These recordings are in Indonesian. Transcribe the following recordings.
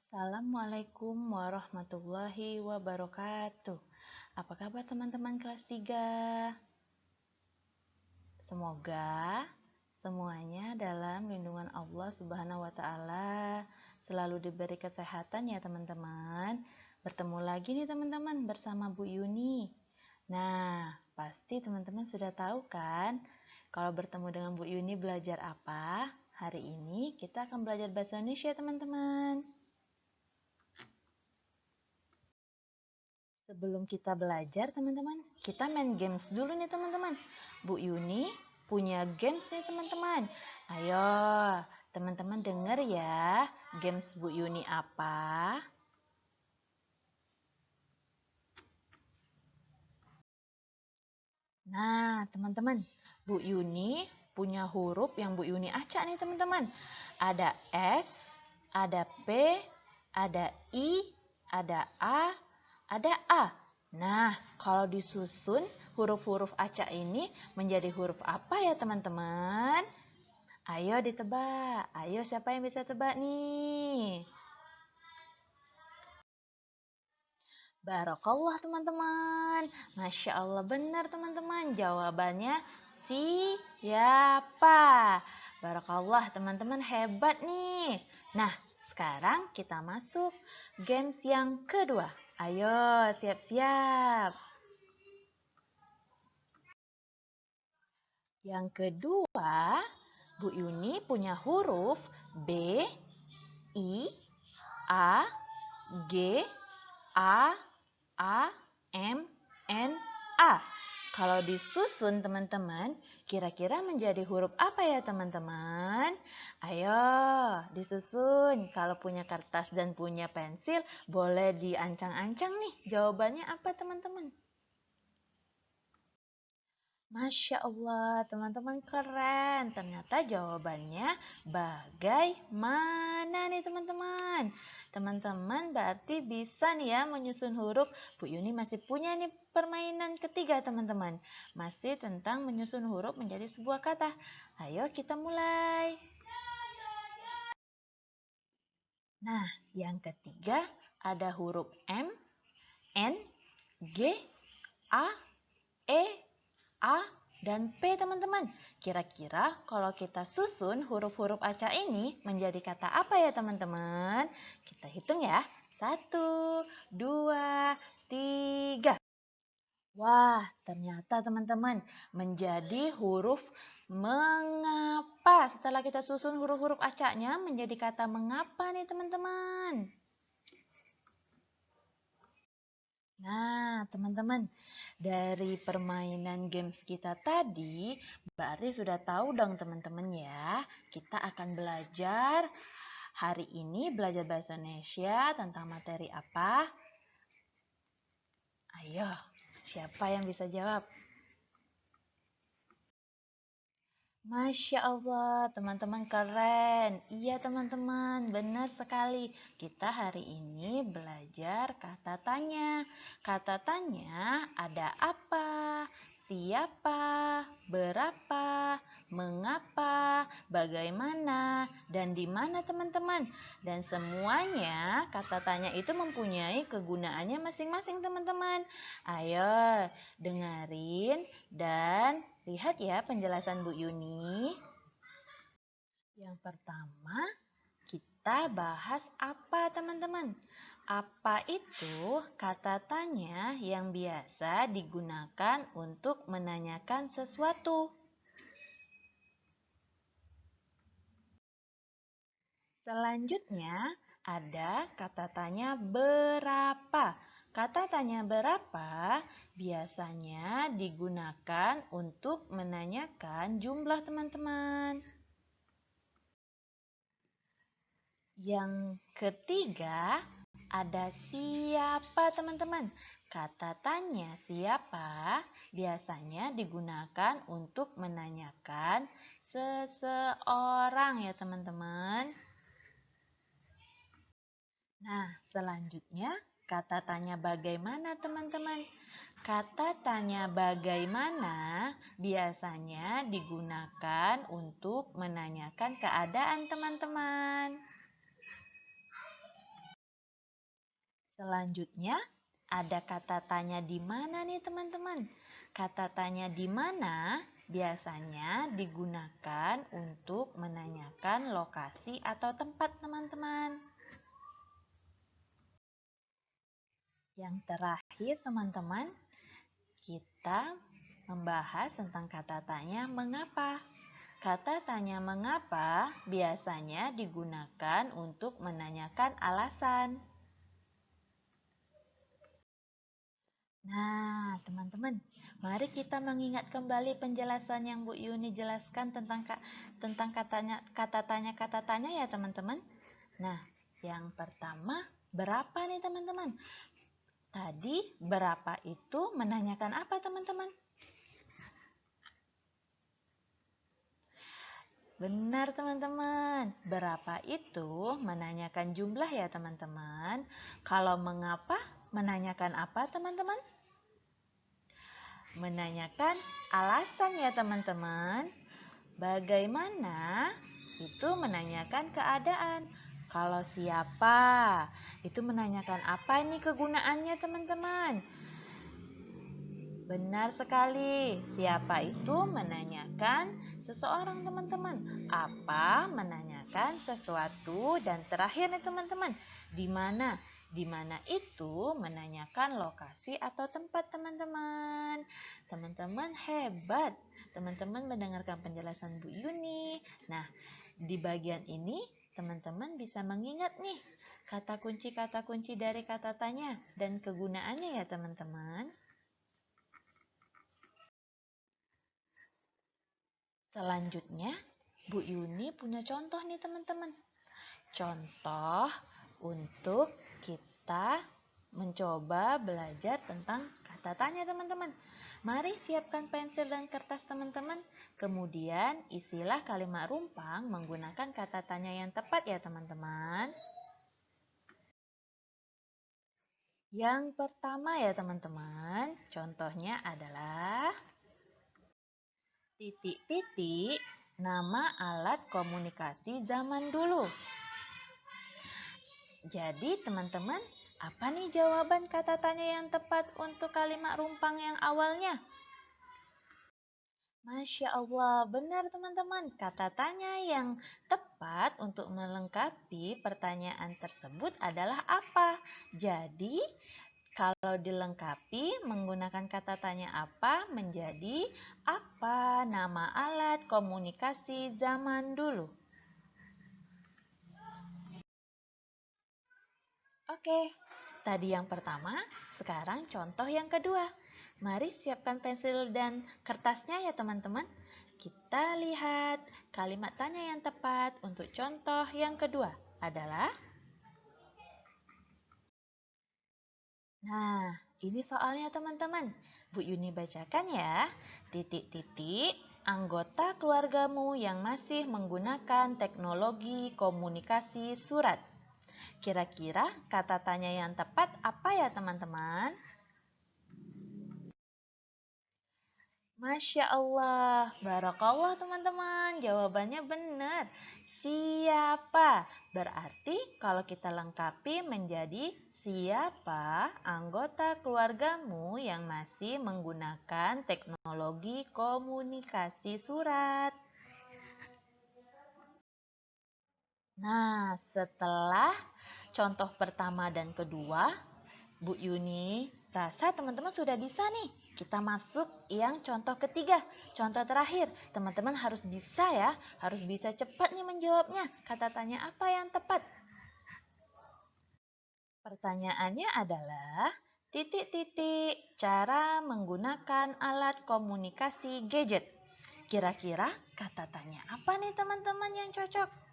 Assalamualaikum warahmatullahi wabarakatuh. Apa kabar teman-teman kelas 3? Semoga semuanya dalam lindungan Allah Subhanahu wa taala, selalu diberi kesehatan ya teman-teman. Bertemu lagi nih teman-teman bersama Bu Yuni. Nah, pasti teman-teman sudah tahu kan kalau bertemu dengan Bu Yuni belajar apa? Hari ini kita akan belajar bahasa Indonesia teman-teman. Sebelum kita belajar teman-teman, kita main games dulu nih teman-teman. Bu Yuni punya games nih teman-teman. Ayo, teman-teman dengar ya, games Bu Yuni apa? Nah, teman-teman, Bu Yuni punya huruf yang Bu Yuni acak nih teman-teman. Ada S, ada P, ada I, ada A, ada A. Nah, kalau disusun huruf-huruf acak ini menjadi huruf apa ya teman-teman? Ayo ditebak. Ayo siapa yang bisa tebak nih? Barakallah teman-teman. Masya Allah benar teman-teman. Jawabannya siapa? Barakallah teman-teman hebat nih. Nah sekarang kita masuk games yang kedua. Ayo siap-siap. Yang kedua, Bu Yuni punya huruf B, I, A, G, A, M, N, A. Kalau disusun teman-teman, kira-kira menjadi huruf apa ya teman-teman? Ayo disusun. Kalau punya kertas dan punya pensil, boleh diancang-ancang nih. Jawabannya apa teman-teman? Masya Allah, teman-teman keren. Ternyata jawabannya bagaimana nih teman-teman? Teman-teman berarti bisa nih ya menyusun huruf. Bu Yuni masih punya nih permainan ketiga teman-teman. Masih tentang menyusun huruf menjadi sebuah kata. Ayo kita mulai. Nah, yang ketiga ada huruf M, N, G, A, E, A, dan P teman-teman. Kira-kira kalau kita susun huruf-huruf acak ini menjadi kata apa ya teman-teman? Kita hitung ya. 1, 2, 3. Wah, ternyata teman-teman menjadi huruf mengapa. Setelah kita susun huruf-huruf acaknya menjadi kata mengapa nih teman-teman. Nah, teman-teman, dari permainan games kita tadi, berarti sudah tahu dong teman-teman ya, kita akan belajar hari ini belajar bahasa Indonesia tentang materi apa? Ayo, siapa yang bisa jawab? Masya Allah, teman-teman keren. Iya teman-teman, benar sekali. Kita hari ini belajar kata tanya. Kata tanya ada apa, siapa, berapa, mengapa, bagaimana, dan di mana teman-teman. Dan semuanya kata tanya itu mempunyai kegunaannya masing-masing teman-teman. Ayo dengerin dan lihat ya penjelasan Bu Yuni. Yang pertama, kita bahas apa teman-teman? Apa itu kata tanya yang biasa digunakan untuk menanyakan sesuatu? Selanjutnya ada kata tanya berapa. Kata tanya berapa biasanya digunakan untuk menanyakan jumlah teman-teman. Yang ketiga ada siapa teman-teman. Kata tanya siapa biasanya digunakan untuk menanyakan seseorang ya teman-teman. Nah, selanjutnya kata tanya bagaimana teman-teman. Kata tanya bagaimana biasanya digunakan untuk menanyakan keadaan teman-teman. Selanjutnya, ada kata tanya di mana nih teman-teman? Kata tanya di mana biasanya digunakan untuk menanyakan lokasi atau tempat teman-teman. Yang terakhir teman-teman, kita membahas tentang kata tanya mengapa. Kata tanya mengapa biasanya digunakan untuk menanyakan alasan. Nah, teman-teman, mari kita mengingat kembali penjelasan yang Bu Yuni jelaskan tentang kata tanya ya, teman-teman. Nah, yang pertama, berapa nih, teman-teman? Tadi berapa itu menanyakan apa, teman-teman? Benar, teman-teman. Berapa itu menanyakan jumlah ya, teman-teman. Kalau mengapa menanyakan apa, teman-teman? Menanyakan alasan ya teman-teman. Bagaimana itu menanyakan keadaan. Kalau siapa itu menanyakan apa ini kegunaannya teman-teman. Benar sekali. Siapa itu menanyakan seseorang teman-teman. Apa menanyakan sesuatu. Dan terakhir nih teman-teman. Di mana? Di mana itu menanyakan lokasi atau tempat teman-teman. Teman-teman hebat. Teman-teman mendengarkan penjelasan Bu Yuni. Nah, di bagian ini teman-teman bisa mengingat nih kata kunci dari kata tanya dan kegunaannya ya teman-teman. Selanjutnya, Bu Yuni punya contoh nih teman-teman. Contoh untuk kita mencoba belajar tentang kata tanya teman-teman. Mari siapkan pensil dan kertas teman-teman. Kemudian isilah kalimat rumpang menggunakan kata tanya yang tepat ya teman-teman. Yang pertama ya teman-teman, contohnya adalah titik-titik nama alat komunikasi zaman dulu. Jadi teman-teman, apa nih jawaban kata tanya yang tepat untuk kalimat rumpang yang awalnya? Masya Allah, benar teman-teman. Kata tanya yang tepat untuk melengkapi pertanyaan tersebut adalah apa? Jadi, kalau dilengkapi menggunakan kata tanya apa menjadi apa nama alat komunikasi zaman dulu. Oke, tadi yang pertama, sekarang contoh yang kedua. Mari siapkan pensil dan kertasnya ya teman-teman. Kita lihat kalimat tanya yang tepat untuk contoh yang kedua adalah Nah, ini soalnya teman-teman. Bu Yuni bacakan ya. Titik-titik, anggota keluargamu yang masih menggunakan teknologi komunikasi surat. Kira-kira kata tanya yang tepat apa ya teman-teman? Masya Allah, barakallah teman-teman. Jawabannya benar. Siapa? Berarti kalau kita lengkapi menjadi siapa anggota keluargamu yang masih menggunakan teknologi komunikasi surat. Nah, setelah contoh pertama dan kedua, Bu Yuni rasa teman-teman sudah bisa nih. Kita masuk yang contoh ketiga, contoh terakhir. Teman-teman harus bisa ya, harus bisa cepat nih menjawabnya. Kata tanya apa yang tepat? Pertanyaannya adalah titik-titik cara menggunakan alat komunikasi gadget. Kira-kira kata tanya apa nih teman-teman yang cocok?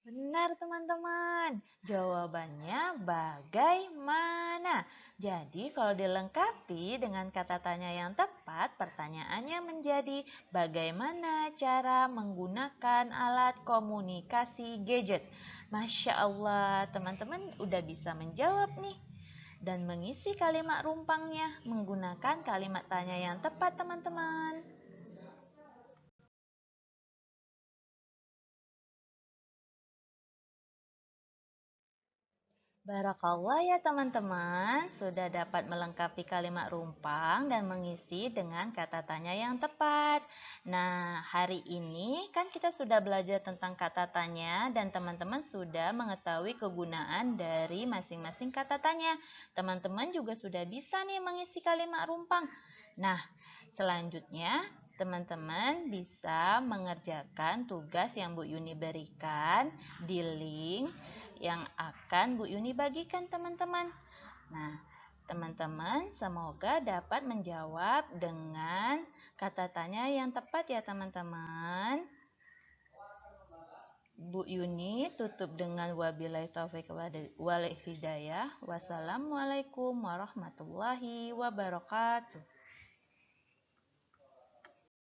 Benar teman-teman, jawabannya bagaimana. Jadi kalau dilengkapi dengan kata tanya yang tepat, pertanyaannya menjadi bagaimana cara menggunakan alat komunikasi gadget. Masya Allah, teman-teman udah bisa menjawab nih. Dan mengisi kalimat rumpangnya menggunakan kalimat tanya yang tepat teman-teman. Barakallah ya teman-teman, sudah dapat melengkapi kalimat rumpang dan mengisi dengan kata tanya yang tepat. Nah, hari ini kan kita sudah belajar tentang kata tanya dan teman-teman sudah mengetahui kegunaan dari masing-masing kata tanya. Teman-teman juga sudah bisa nih mengisi kalimat rumpang. Nah, selanjutnya teman-teman bisa mengerjakan tugas yang Bu Yuni berikan di link yang akan Bu Yuni bagikan teman-teman. Nah, teman-teman semoga dapat menjawab dengan kata tanya yang tepat ya teman-teman. Bu Yuni tutup dengan wabillahi taufiq wal hidayah. Wassalamualaikum warahmatullahi wabarakatuh.